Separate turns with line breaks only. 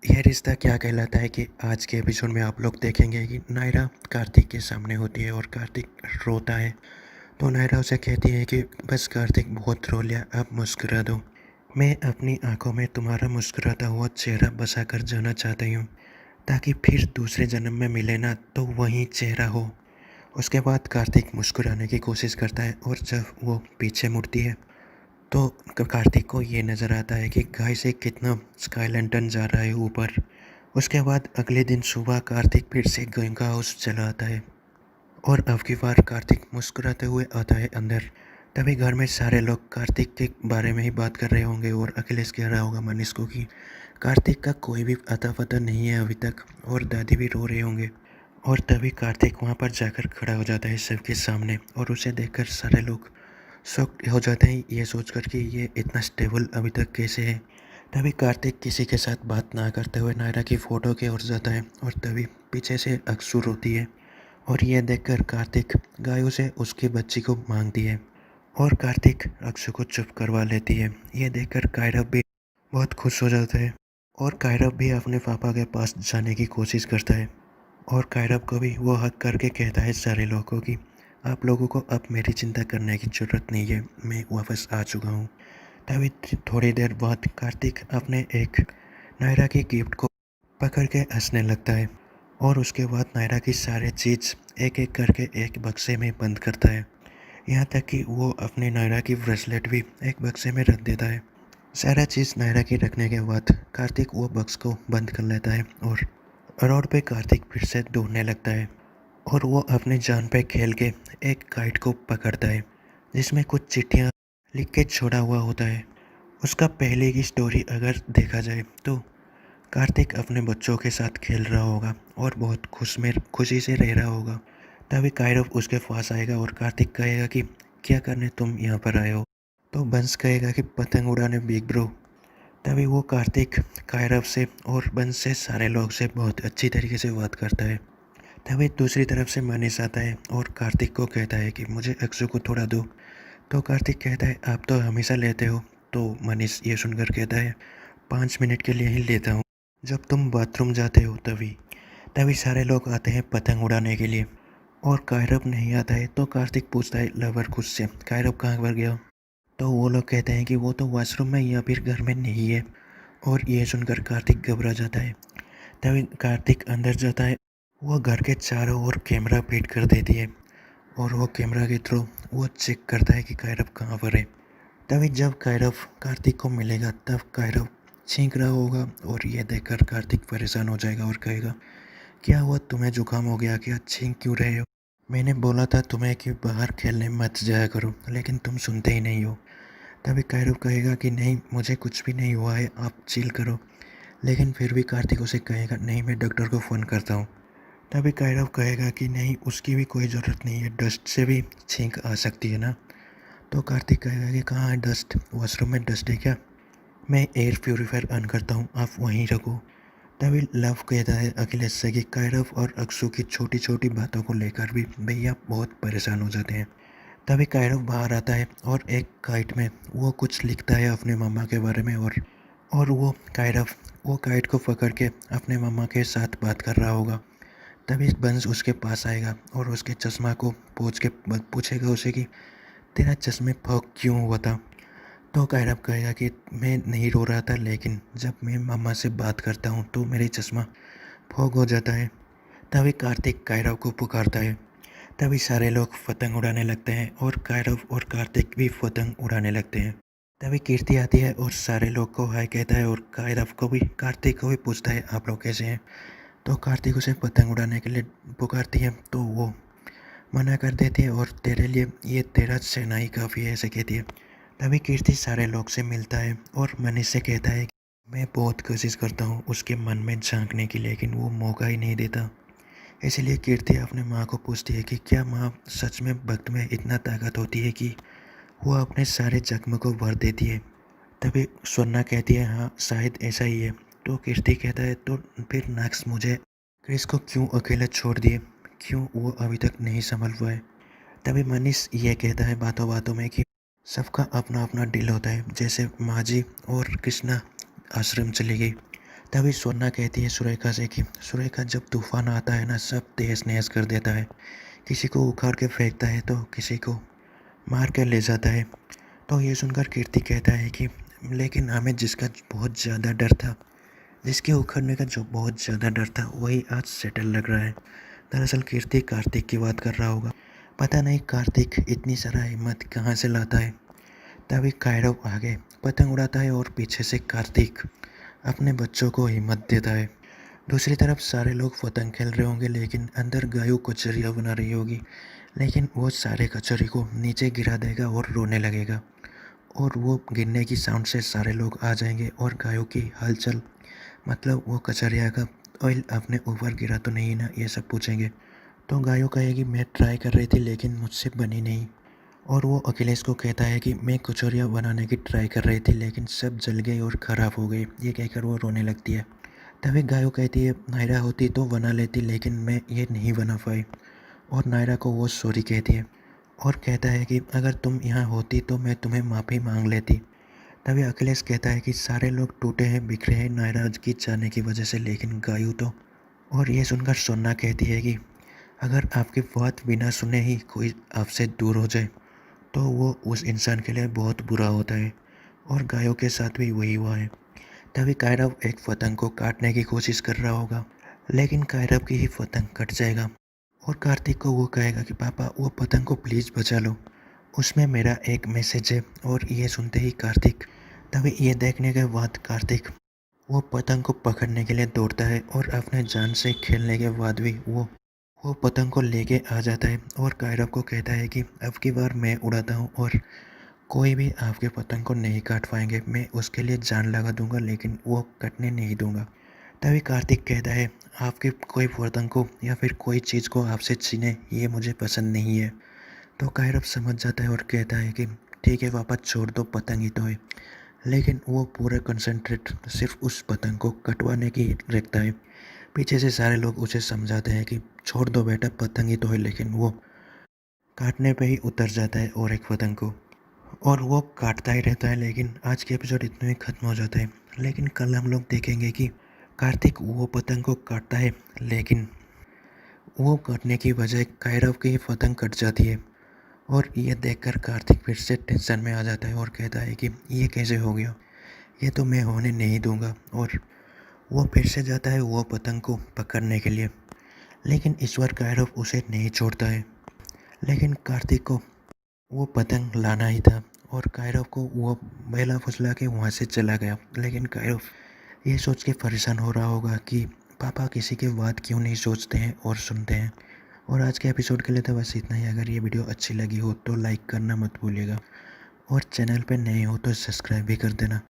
यह रिश्ता क्या कहलाता है कि आज के एपिसोड में आप लोग देखेंगे कि नायरा कार्तिक के सामने होती है और कार्तिक रोता है। तो नायरा उसे कहती है कि बस कार्तिक, बहुत रो लिया, अब मुस्कुरा दो। मैं अपनी आंखों में तुम्हारा मुस्कुराता हुआ चेहरा बसा कर जाना चाहती हूँ, ताकि फिर दूसरे जन्म में मिले ना तो वही चेहरा हो। उसके बाद कार्तिक मुस्कुराने की कोशिश करता है और जब वो पीछे मुड़ती है तो कार्तिक को ये नज़र आता है कि गाय से कितना स्काई लैंटर्न जा रहा है ऊपर। उसके बाद अगले दिन सुबह कार्तिक फिर से गंगा हाउस चला आता है और अब की बार कार्तिक मुस्कुराते हुए आता है अंदर। तभी घर में सारे लोग कार्तिक के बारे में ही बात कर रहे होंगे और अखिलेश कह रहा होगा मनीष को कि कार्तिक का कोई भी अता पता नहीं है अभी तक, और दादी भी रो रहे होंगे। और तभी कार्तिक वहाँ पर जाकर खड़ा हो जाता है सबके सामने और उसे देखकर सारे लोग शॉक्ड हो जाते हैं, ये सोचकर कि ये इतना स्टेबल अभी तक कैसे है। तभी कार्तिक किसी के साथ बात ना करते हुए नायरा की फ़ोटो की ओर जाता है और तभी पीछे से अक्षु रोती है और यह देखकर कार्तिक गायों से उसकी बच्ची को मांगती है और कार्तिक अक्षु को चुप करवा लेती है। यह देखकर कायरव भी बहुत खुश हो जाता है और कायरव भी अपने पापा के पास जाने की कोशिश करता है और कायरव को भी वो हक करके कहता है सारे लोगों को कि आप लोगों को अब मेरी चिंता करने की ज़रूरत नहीं है, मैं वापस आ चुका हूँ। तभी थोड़ी देर बाद कार्तिक अपने एक नायरा की गिफ्ट को पकड़ के हंसने लगता है और उसके बाद नायरा की सारे चीज़ एक एक करके एक बक्से में बंद करता है। यहाँ तक कि वो अपने नायरा की ब्रेसलेट भी एक बक्से में रख देता है। सारा चीज़ नायरा की रखने के बाद कार्तिक वो बक्स को बंद कर लेता है और रोड पे कार्तिक फिर से दौड़ने लगता है और वो अपने जान पे खेल के एक काइट को पकड़ता है जिसमें कुछ चिट्ठियाँ लिख के छोड़ा हुआ होता है। उसका पहले की स्टोरी अगर देखा जाए तो कार्तिक अपने बच्चों के साथ खेल रहा होगा और बहुत खुशी से रह रहा होगा। तभी कायरव उसके पास आएगा और कार्तिक कहेगा कि क्या करने तुम यहाँ पर आए हो। तो बंस कहेगा कि पतंग उड़ाने बिग ब्रो। तभी वो कार्तिक कायरव से और बंस से सारे लोग से बहुत अच्छी तरीके से बात करता है। तभी दूसरी तरफ से मनीष आता है और कार्तिक को कहता है कि मुझे अक्षु को थोड़ा दो। तो कार्तिक कहता है आप तो हमेशा लेते हो। तो मनीष ये सुनकर कहता है 5 मिनट के लिए ही लेता हूँ, जब तुम बाथरूम जाते हो तभी। तभी सारे लोग आते हैं पतंग उड़ाने के लिए और कायरव नहीं आता है। तो कार्तिक पूछता है लवर खुद से, कायरव कहाँ पर गया। तो वो लोग कहते हैं कि वो तो वॉशरूम में या फिर घर में नहीं है। और ये सुनकर कार्तिक घबरा जाता है। तभी कार्तिक अंदर जाता है। वो घर के चारों ओर कैमरा फिट कर देती है और वो कैमरा के थ्रू वो चेक करता है कि कायरव कहाँ पर है। तभी जब कायरव कार्तिक को मिलेगा तब कायरव छींक रहा होगा और ये देखकर कार्तिक परेशान हो जाएगा और कहेगा क्या हुआ, तुम्हें जुकाम हो गया क्या, छींक क्यों रहे हो। मैंने बोला था तुम्हें कि बाहर खेलने मत जाया करो, लेकिन तुम सुनते ही नहीं हो। तभी कायरव कहेगा कि नहीं मुझे कुछ भी नहीं हुआ है, आप चिल करो। लेकिन फिर भी कार्तिक उसे कहेगा नहीं मैं डॉक्टर को फ़ोन करता हूँ। तभी कायरव कहेगा कि नहीं उसकी भी कोई ज़रूरत नहीं है, डस्ट से भी छींक आ सकती है ना। तो कार्तिक कहेगा कि कहाँ है डस्ट, वॉशरूम में डस्ट है क्या, मैं एयर प्योरीफायर ऑन करता हूँ, आप वहीं रखो। तभी लव कहता है अखिलेश से कि कायरव और अक्षु की छोटी छोटी बातों को लेकर भी भैया बहुत परेशान हो जाते हैं। तभी कायरव बाहर आता है और एक काइट में वो कुछ लिखता है अपने मम्मा के बारे में और वो कायरव वो काइट को पकड़ के अपने मम्मा के साथ बात कर रहा होगा। तभी बंस उसके पास आएगा और उसके चश्मा को पोंछ के पूछेगा उसे कि तेरा चश्मे फॉग क्यों हुआ था। तो कायरव कहेगा कि मैं नहीं रो रहा था, लेकिन जब मैं मम्मा से बात करता हूँ तो मेरी चश्मा फॉग हो जाता है। तभी कार्तिक कायरव को पुकारता है। तभी सारे लोग पतंग उड़ाने लगते हैं और कायरव और कार्तिक भी पतंग उड़ाने लगते हैं। तभी कीर्ति आती है और सारे लोग को हाय कहता है और कायरव को भी कार्तिक को भी पूछता है आप लोग कैसे हैं। तो कार्तिक उसे पतंग उड़ाने के लिए पुकारती है तो वो मना कर देती है और तेरे लिए ये तेरा सहना ही काफ़ी है ऐसे कहती है। तभी कीर्ति सारे लोग से मिलता है और मनीष से कहता है कि मैं बहुत कोशिश करता हूँ उसके मन में झांकने की, लेकिन वो मौका ही नहीं देता। इसलिए कीर्ति अपने माँ को पूछती है कि क्या माँ सच में भक्त में इतना ताकत होती है कि वो अपने सारे जख्म को भर देती है। तभी स्वर्णा कहती है हाँ शायद ऐसा ही है। तो कीर्ति कहता है तो फिर नाक्स मुझे क्रिस को क्यों अकेला छोड़ दिए, क्यों वो अभी तक नहीं संभल पाए। तभी मनीष ये कहता है बातों बातों में कि सबका अपना अपना दिल होता है, जैसे माँ जी और कृष्णा आश्रम चली गई तभी सोना कहती है सुरेखा से कि सुरेखा, जब तूफान आता है ना, सब तहस नहस कर देता है। किसी को उखाड़ के फेंकता है तो किसी को मार कर ले जाता है। तो ये सुनकर कीर्ति कहता है कि लेकिन हमें जिसका बहुत ज़्यादा डर था, जिसके उखड़ने का जो बहुत ज़्यादा डर था, वही आज सेटल लग रहा है। दरअसल कीर्ति कार्तिक की बात कर रहा होगा। पता नहीं कार्तिक इतनी सारा हिम्मत कहाँ से लाता है। तभी कायरव आगे पतंग उड़ाता है और पीछे से कार्तिक अपने बच्चों को हिम्मत देता है। दूसरी तरफ सारे लोग पतंग खेल रहे होंगे, लेकिन अंदर गायों कचरियाँ बना रही होगी। लेकिन वो सारे कचौरी को नीचे गिरा देगा और रोने लगेगा, और वो गिरने की साउंड से सारे लोग आ जाएंगे और गायों की हलचल, मतलब वो कचरिया का ऑयल अपने ऊपर गिरा तो नहीं ना, ये सब पूछेंगे। तो गायों कहेगी मैं ट्राई कर रही थी लेकिन मुझसे बनी नहीं। और वो अखिलेश को कहता है कि मैं कचौरियाँ बनाने की ट्राई कर रही थी लेकिन सब जल गई और ख़राब हो गई। ये कहकर वो रोने लगती है। तभी गायों कहती है नायरा होती तो बना लेती, लेकिन मैं ये नहीं बना पाई। और नायरा को वो सॉरी कहती है और कहता है कि अगर तुम यहाँ होती तो मैं तुम्हें माफ़ी मांग लेती। तभी अखिलेश कहता है कि सारे लोग टूटे हैं, बिखरे हैं नायरा की जाने की वजह से, लेकिन गायू तो। और ये सुनकर सोना कहती है कि अगर आपकी बात बिना सुने ही कोई आपसे दूर हो जाए तो वो उस इंसान के लिए बहुत बुरा होता है, और गायों के साथ भी वही हुआ है। तभी कायरव एक पतंग को काटने की कोशिश कर रहा होगा, लेकिन कायरव की ही पतंग कट जाएगा। और कार्तिक को वो कहेगा कि पापा वो पतंग को प्लीज़ बचा लो, उसमें मेरा एक मैसेज है। और ये सुनते ही कार्तिक, तभी ये देखने के बाद कार्तिक वो पतंग को पकड़ने के लिए दौड़ता है, और अपने जान से खेलने के बाद भी वो पतंग को लेके आ जाता है और कायरव को कहता है कि अब की बार मैं उड़ाता हूँ और कोई भी आपके पतंग को नहीं काट पाएंगे। मैं उसके लिए जान लगा दूंगा लेकिन वो कटने नहीं दूंगा। तभी कार्तिक कहता है आपके कोई पतंग को या फिर कोई चीज़ को आपसे छीने ये मुझे पसंद नहीं है। तो कायरव समझ जाता है और कहता है कि ठीक है पापा, छोड़ दो, पतंग ही तो है। लेकिन वो पूरा कंसंट्रेट सिर्फ उस पतंग को कटवाने की रखता है। पीछे से सारे लोग उसे समझाते हैं कि छोड़ दो बेटा, पतंग ही तो है, लेकिन वो काटने पे ही उतर जाता है और एक पतंग को, और वो काटता ही रहता है। लेकिन आज के एपिसोड इतने में ख़त्म हो जाता है। लेकिन कल हम लोग देखेंगे कि कार्तिक वो पतंग को काटता है, लेकिन वो काटने की बजाय कायरव की ही पतंग कट जाती है। और ये देखकर कार्तिक फिर से टेंशन में आ जाता है और कहता है कि ये कैसे हो गया, ये तो मैं होने नहीं दूंगा। और वो फिर से जाता है वो पतंग को पकड़ने के लिए, लेकिन इस बार कायरव उसे नहीं छोड़ता है। लेकिन कार्तिक को वो पतंग लाना ही था, और कायरव को वो बहला फुसला के वहाँ से चला गया। लेकिन कायरव ये सोच के परेशान हो रहा होगा कि पापा किसी के बात क्यों नहीं सोचते हैं और सुनते हैं। और आज के एपिसोड के लिए तो बस इतना ही। अगर ये वीडियो अच्छी लगी हो तो लाइक करना मत भूलिएगा, और चैनल पे नए हो तो सब्सक्राइब भी कर देना।